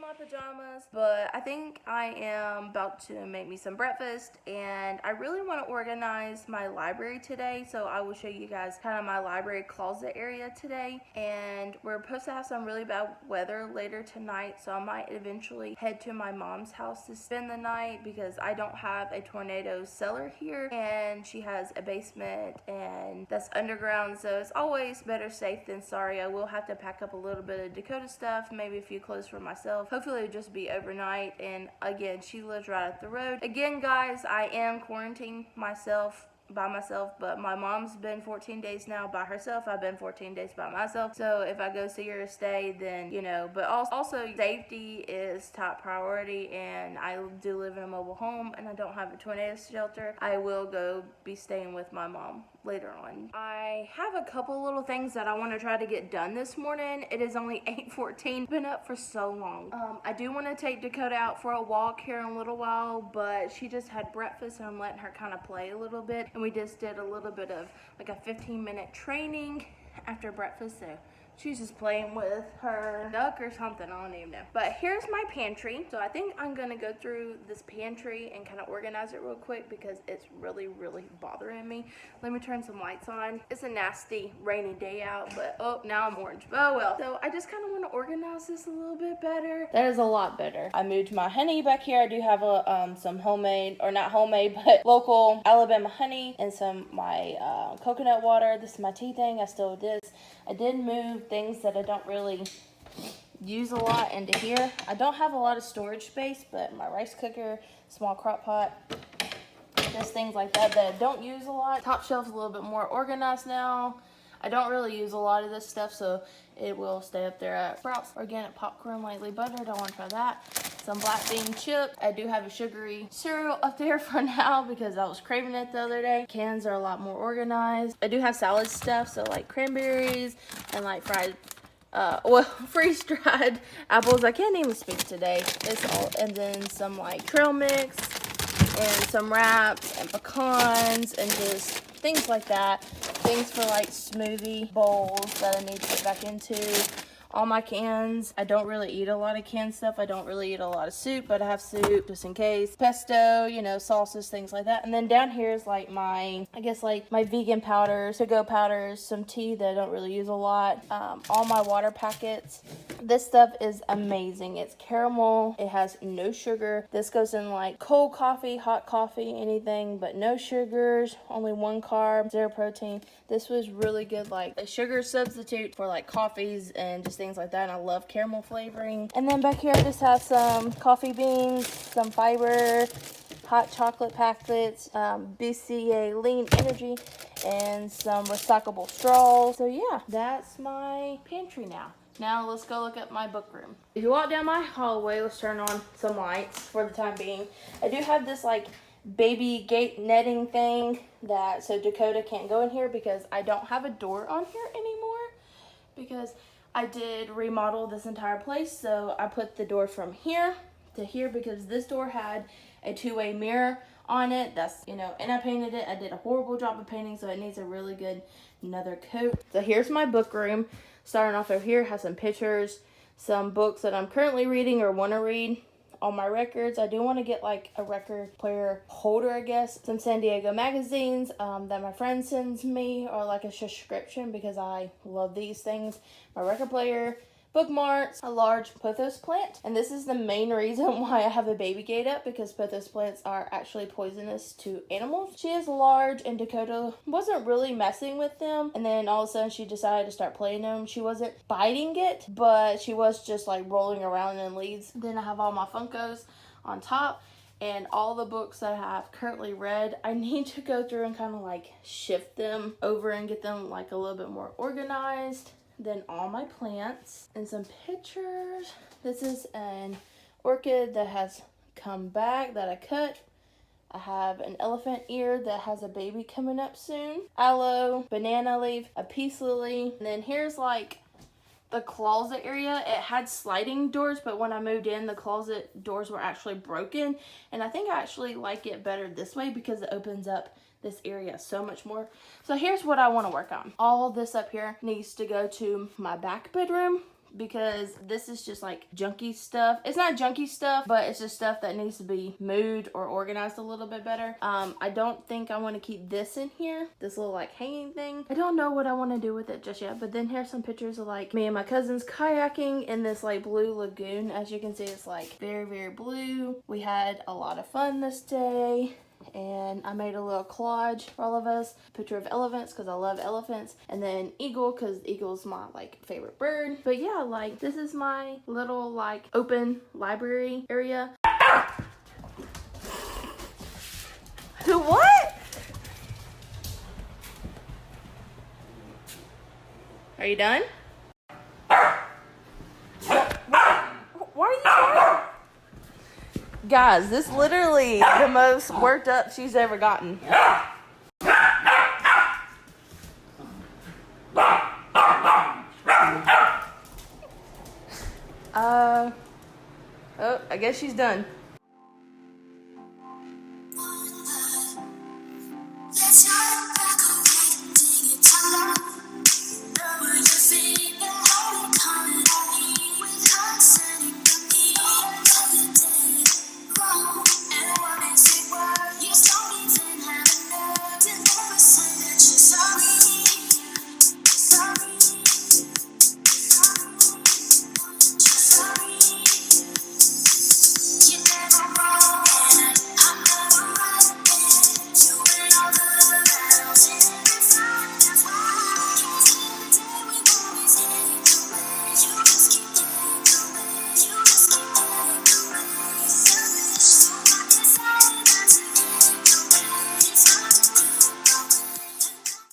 my pajamas, but I think I am about to make me some breakfast, and I really want to organize my library today, so I will show you guys kind of my library closet area today. And we're supposed to have some really bad weather later tonight, so I might eventually head to my mom's house to spend the night because I don't have a tornado cellar here, and she has a basement and that's underground, so it's always better safe than sorry. I will have to pack up a little bit of Dakota stuff, maybe a few clothes for myself. Hopefully it'll just be overnight. And again, she lives right up the road. Again, guys, I am quarantining myself by myself, but my mom's been 14 days now by herself. I've been 14 days by myself, so if I go see her to stay, then but also safety is top priority, and I do live in a mobile home and I don't have a tornado shelter. I will go be staying with my mom later on. I have a couple little things that I want to try to get done this morning. It is only 8:14. Been up for so long. I do want to take Dakota out for a walk here in a little while, but she just had breakfast and I'm letting her kind of play a little bit, and we just did a little bit of like a 15-minute training after breakfast, so she's just playing with her duck or something, I don't even know. But here's my pantry. So I think I'm gonna go through this pantry and kind of organize it real quick because it's really bothering me. Let me turn some lights on. It's a nasty rainy day out, but oh, now I'm orange. Oh well. So I just kind of want to organize this a little bit better. That is a lot better. I moved my honey back here. I do have some homemade, or not homemade, but local Alabama honey, and some my coconut water. This is my tea thing. I still did this. I did move things that I don't really use a lot into here. I don't have a lot of storage space, but my rice cooker, small crock pot, just things like that I don't use a lot. Top shelf's a little bit more organized now. I don't really use a lot of this stuff, so it will stay up there. Sprouts, organic popcorn, lightly buttered. I want to try that. Some black bean chips. I do have a sugary cereal up there for now because I was craving it the other day. Cans are a lot more organized. I do have salad stuff, so like cranberries and like freeze-dried apples. I can't even speak today. It's all, and then some like trail mix and some wraps and pecans and just things like that. Things for like smoothie bowls that I need to get back into. All my cans. I don't really eat a lot of canned stuff. I don't really eat a lot of soup, but I have soup just in case. Pesto, sauces, things like that. And then down here is like my vegan powders, to-go powders, some tea that I don't really use a lot. All my water packets. This stuff is amazing. It's caramel. It has no sugar. This goes in like cold coffee, hot coffee, anything, but no sugars, only 1 carb, 0 protein. This was really good, like a sugar substitute for like coffees and just things like that. And I love caramel flavoring. And then back here I just have some coffee beans, some fiber, hot chocolate packets, BCA lean energy, and some recyclable straws. So yeah, that's my pantry now. Now let's go look at my book room. If you walk down my hallway, let's turn on some lights for the time being. I do have this like baby gate netting thing so Dakota can't go in here because I don't have a door on here anymore because I did remodel this entire place. So I put the door from here to here because this door had a 2-way mirror on it. That's, and I painted it. I did a horrible job of painting, so it needs a really good another coat. So here's my book room. Starting off over here, has some pictures, some books that I'm currently reading or want to read. All my records. I do want to get like a record player holder, I guess. Some San Diego magazines that my friend sends me, or like a subscription because I love these things. My record player, bookmarks, a large pothos plant. And this is the main reason why I have a baby gate up, because pothos plants are actually poisonous to animals. She is large and Dakota wasn't really messing with them. And then all of a sudden she decided to start playing them. She wasn't biting it, but she was just like rolling around in leaves. Then I have all my Funkos on top. And all the books that I have currently read, I need to go through and kind of like shift them over and get them like a little bit more organized. Then all my plants and some pictures. This is an orchid that has come back that I cut. I have an elephant ear that has a baby coming up soon. Aloe, banana leaf, a peace lily. And then here's like the closet area. It had sliding doors, but when I moved in, the closet doors were actually broken. And I think I actually like it better this way because it opens up this area so much more. So here's what I want to work on. All of this up here needs to go to my back bedroom. because this is just like junky stuff. It's not junky stuff, but it's just stuff that needs to be moved or organized a little bit better. I don't think I want to keep this in here, this little like hanging thing. I don't know what I want to do with it just yet, but then here's some pictures of like me and my cousins kayaking in this like blue lagoon. As you can see, it's like very, very blue. We had a lot of fun this day. And I made a little collage for all of us. Picture of elephants because I love elephants, and then eagle because eagle's my like favorite bird. But yeah, like this is my little like open library area. To what? Are you done? Why are you trying? Guys, this is literally the most worked up she's ever gotten. Oh, I guess she's done.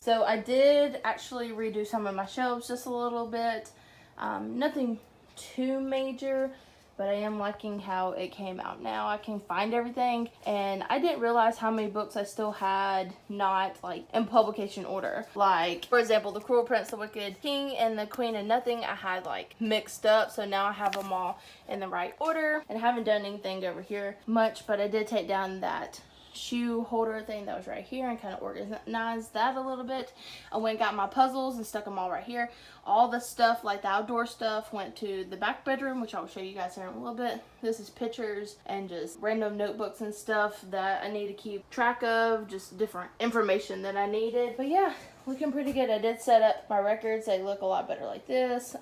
So I did actually redo some of my shelves just a little bit. Nothing too major, but I am liking how it came out now. I can find everything, and I didn't realize how many books I still had not like in publication order. Like, for example, The Cruel Prince, The Wicked King, and The Queen of Nothing I had like mixed up, so now I have them all in the right order. And I haven't done anything over here much, but I did take down that shoe holder thing that was right here and kind of organized that a little bit. I went and got my puzzles and stuck them all right here. All the stuff, like the outdoor stuff, went to the back bedroom, which I'll show you guys here in a little bit. This is pictures and just random notebooks and stuff that I need to keep track of, just different information that I needed. But yeah, looking pretty good. I did set up my records. They look a lot better like this.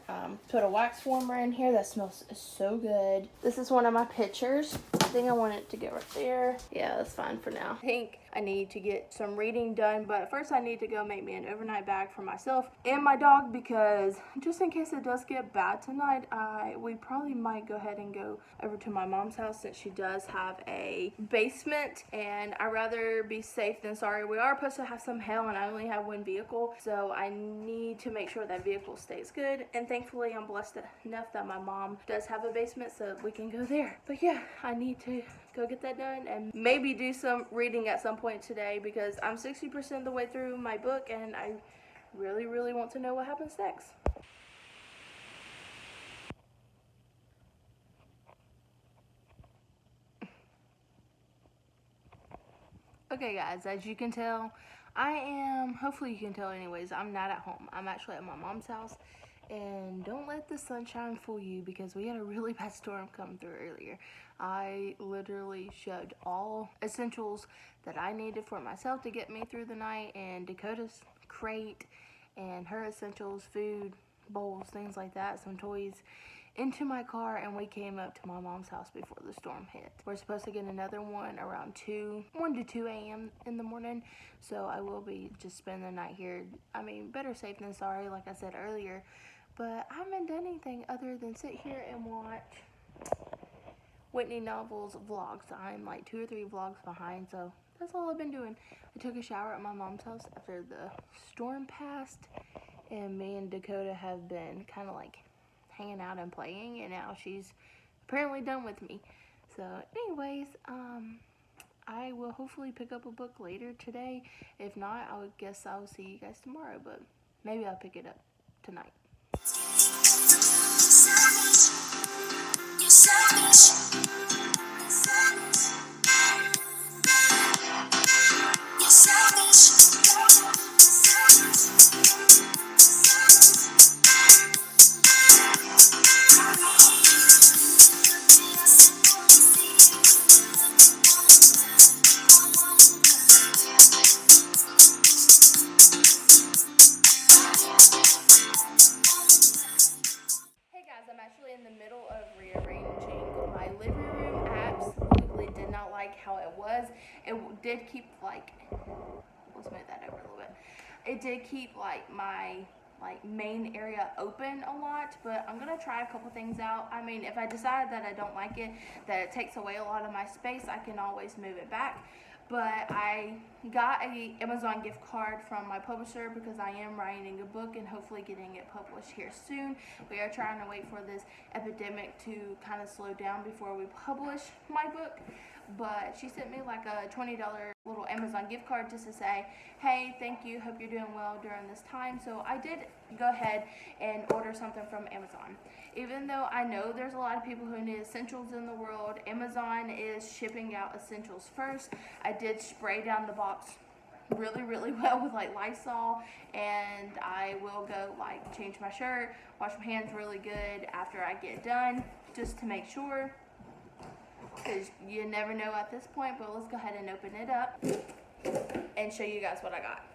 Put a wax warmer in here that smells so good. This is one of my pictures. I think I want it to go right there. Yeah, that's fine for now. I think I need to get some reading done, but first I need to go make me an overnight bag for myself and my dog, because just in case it does get bad tonight, we probably might go ahead and go over to my mom's house since she does have a basement, and I'd rather be safe than sorry. We are supposed to have some hail, and I only have one vehicle, so I need to make sure that vehicle stays good, and thankfully I'm blessed enough that my mom does have a basement so we can go there. But yeah, I need to go get that done and maybe do some reading at some point today, because I'm 60% of the way through my book and I really, really want to know what happens next. Okay guys, as you can tell, hopefully you can tell anyways, I'm not at home. I'm actually at my mom's house. And don't let the sunshine fool you, because we had a really bad storm come through earlier. I literally shoved all essentials that I needed for myself to get me through the night, and Dakota's crate and her essentials, food, bowls, things like that, some toys, into my car, and we came up to my mom's house before the storm hit. We're supposed to get another one around 1 to 2 a.m. in the morning, so I will be just spending the night here. I mean, better safe than sorry, like I said earlier. But I haven't done anything other than sit here and watch Whitney Novel's vlogs. I'm like 2 or 3 vlogs behind, so that's all I've been doing. I took a shower at my mom's house after the storm passed, and me and Dakota have been kind of like hanging out and playing, and now she's apparently done with me. So anyways, I will hopefully pick up a book later today. If not, I would guess I'll see you guys tomorrow, but maybe I'll pick it up tonight. rearranging my living room. I absolutely did not like how it was. It did keep like, let's move that over a little bit. It did keep like my main area open a lot, but I'm gonna try a couple things out. I mean, if I decide that I don't like it, that it takes away a lot of my space, I can always move it back. But I got a Amazon gift card from my publisher because I am writing a book and hopefully getting it published here soon. We are trying to wait for this epidemic to kind of slow down before we publish my book. But she sent me like a $20 little Amazon gift card just to say, hey, thank you, hope you're doing well during this time. So I did go ahead and order something from Amazon. Even though I know there's a lot of people who need essentials in the world, Amazon is shipping out essentials first. I did spray down the box really well with like Lysol, and I will go like change my shirt, wash my hands really good after I get done, just to make sure, because you never know at this point. But let's go ahead and open it up and show you guys what I got.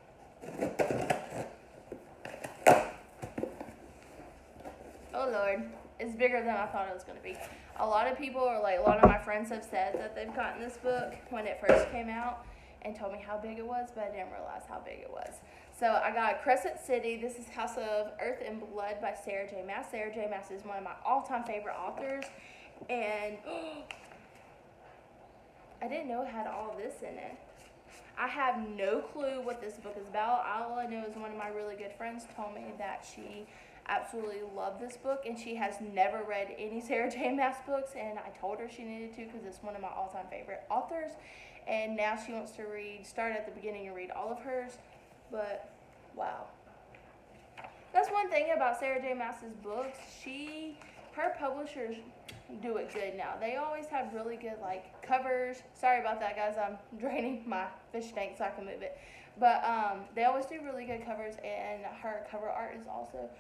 Oh Lord, it's bigger than I thought it was going to be. A lot of people, or like a lot of my friends, have said that they've gotten this book when it first came out and told me how big it was, but I didn't realize how big it was. So I got Crescent City. This is House of Earth and Blood by Sarah J. Maas. Sarah J. Maas is one of my all-time favorite authors, and I didn't know it had all of this in it. I have no clue what this book is about. All I know is one of my really good friends told me that she absolutely loved this book, and she has never read any Sarah J. Maas books, and I told her she needed to because it's one of my all-time favorite authors, and now she wants to start at the beginning and read all of hers. But wow, that's one thing about Sarah J. Maas's books. Her publishers do it good now. They always have really good like covers. Sorry about that, guys. I'm draining my fish tank so I can move it. But they always do really good covers, and her cover art is also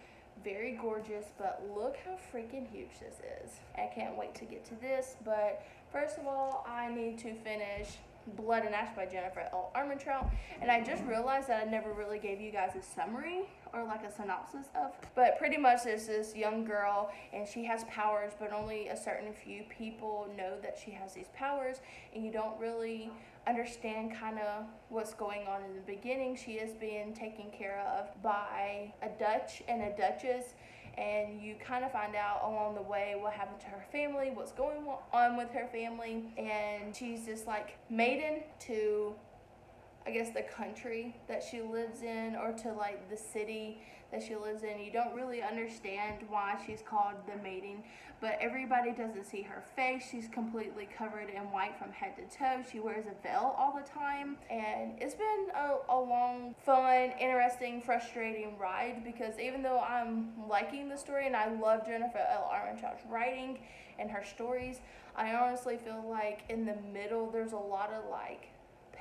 very gorgeous. But look how freaking huge this is. I can't wait to get to this. But first of all, I need to finish Blood and Ash by Jennifer L. Armentrout, and I just realized that I never really gave you guys a summary or like a synopsis of, but pretty much there's this young girl and she has powers, but only a certain few people know that she has these powers, and you don't really understand kind of what's going on in the beginning. She is being taken care of by a Dutch and a Duchess, and you kind of find out along the way what happened to her family, what's going on with her family, and she's just like maiden to, I guess, the country that she lives in, or to like the city that she lives in. You don't really understand why she's called the maiden, but everybody doesn't see her face. She's completely covered in white from head to toe. She wears a veil all the time, and it's been a long, fun, interesting, frustrating ride, because even though I'm liking the story and I love Jennifer L. Armentrout's writing and her stories, I honestly feel like in the middle there's a lot of like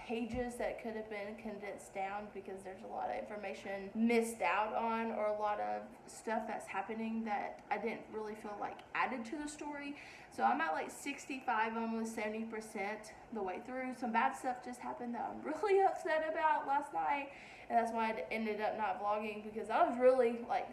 pages that could have been condensed down, because there's a lot of information missed out on, or a lot of stuff that's happening that I didn't really feel like added to the story. So I'm at like 65, almost 70% the way through. Some bad stuff just happened that I'm really upset about last night, and that's why I ended up not vlogging, because I was really like,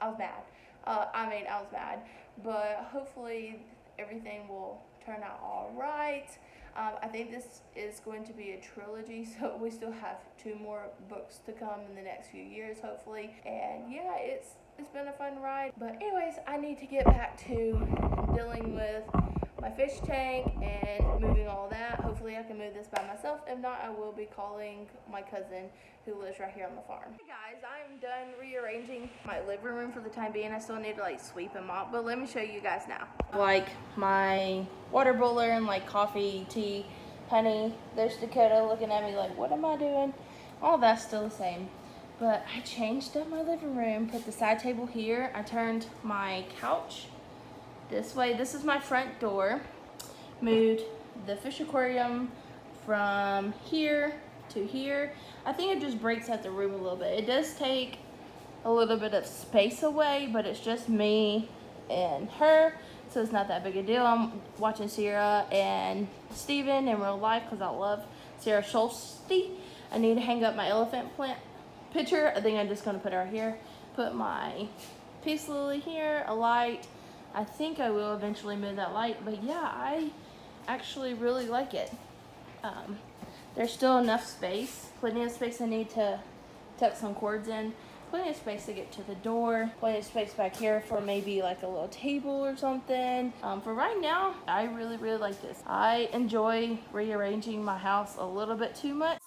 I was mad. I was mad, but hopefully everything will turn out all right. I think this is going to be a trilogy, so we still have 2 more books to come in the next few years, hopefully. And yeah, it's been a fun ride. But anyways, I need to get back to dealing with my fish tank and moving all that. Hopefully I can move this by myself. If not, I will be calling my cousin who lives right here on the farm. Hey guys, I'm done rearranging my living room for the time being. I still need to like sweep and mop, but let me show you guys now. Like my water boiler and like coffee, tea, honey. There's Dakota looking at me like, what am I doing? All that's still the same. But I changed up my living room, put the side table here. I turned my couch this way. This is my front door. Moved the fish aquarium from here to here. I think it just breaks up the room a little bit. It does take a little bit of space away, but it's just me and her, so it's not that big a deal. I'm watching Sierra and Steven in real life because I love Sarah Schultzy. I need to hang up my elephant plant picture. I think I'm just going to put her here. Put my peace lily here, a light, I think I will eventually move that light, but yeah, I actually really like it. There's still enough space, plenty of space. I need to tuck some cords in, plenty of space to get to the door, plenty of space back here for maybe like a little table or something. For right now, I really like this. I enjoy rearranging my house a little bit too much.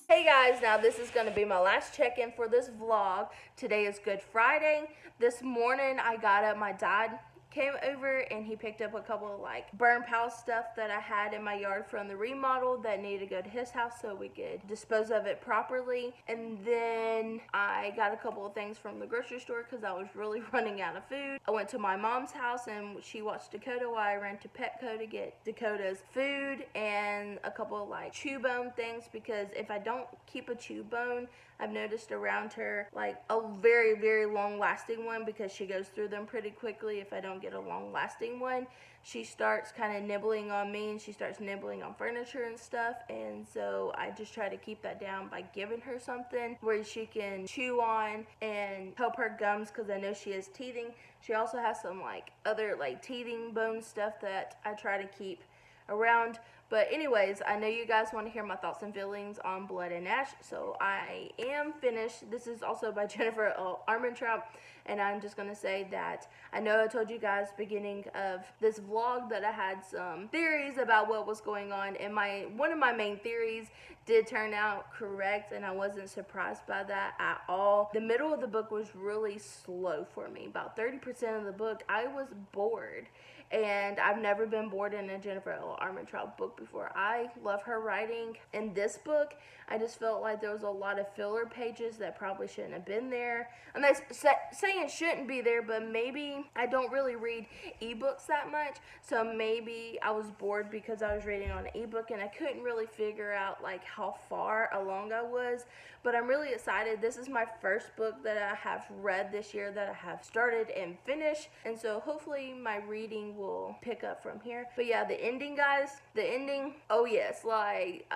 Hey guys, now this is going to be my last check-in for this vlog. Today is Good Friday. This morning I got up, my dad came over and he picked up a couple of like burn pile stuff that I had in my yard from the remodel that needed to go to his house so we could dispose of it properly. And then I got a couple of things from the grocery store because I was really running out of food. I went to my mom's house and she watched Dakota while I ran to Petco to get Dakota's food and a couple of like chew bone things, because if I don't keep a chew bone, I've noticed around her like a very long lasting one, because she goes through them pretty quickly. If I don't get a long lasting one, she starts kind of nibbling on me and she starts nibbling on furniture and stuff. And so I just try to keep that down by giving her something where she can chew on and help her gums, because I know she is teething. She also has some like other like teething bone stuff that I try to keep around. But anyways, I know you guys want to hear my thoughts and feelings on Blood and Ash, so I am finished. This is also by Jennifer Armentrout, and I'm just going to say that I know I told you guys beginning of this vlog that I had some theories about what was going on, and one of my main theories did turn out correct, and I wasn't surprised by that at all. The middle of the book was really slow for me. About 30% of the book, I was bored. And I've never been bored in a Jennifer L. Armentrout book before. I love her writing. In this book, I just felt like there was a lot of filler pages that probably shouldn't have been there. I'm not saying it shouldn't be there, but maybe I don't really read ebooks that much. So maybe I was bored because I was reading on an ebook and I couldn't really figure out like how far along I was. But I'm really excited. This is my first book that I have read this year that I have started and finished. And so hopefully my reading will pick up from here. But yeah, the ending, guys, oh yes, like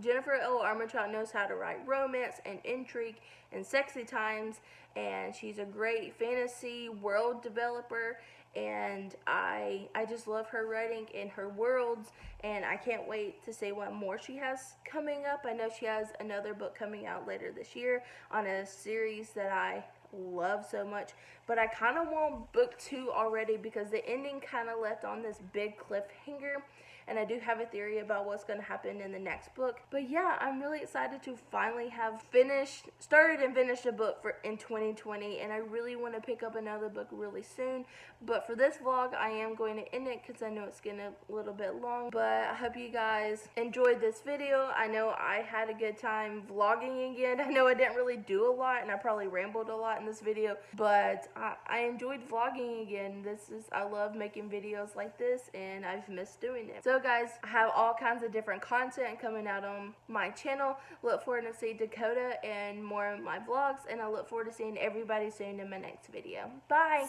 Jennifer L. Armentrout knows how to write romance and intrigue and sexy times, and she's a great fantasy world developer, and I just love her writing and her worlds, and I can't wait to see what more she has coming up. I know she has another book coming out later this year on a series that I love so much, but I kind of want book 2 already because the ending kind of left on this big cliffhanger, and I do have a theory about what's going to happen in the next book. But yeah, I'm really excited to finally have started and finished a book in 2020, and I really want to pick up another book really soon. But for this vlog, I am going to end it because I know it's getting a little bit long. But I hope you guys enjoyed this video. I know I had a good time vlogging again. I know I didn't really do a lot, and I probably rambled a lot in this video, but I enjoyed vlogging again. I love making videos like this, and I've missed doing it. So guys, I have all kinds of different content coming out on my channel. Look forward to see Dakota and more of my vlogs, and I look forward to seeing everybody soon in my next video. Bye!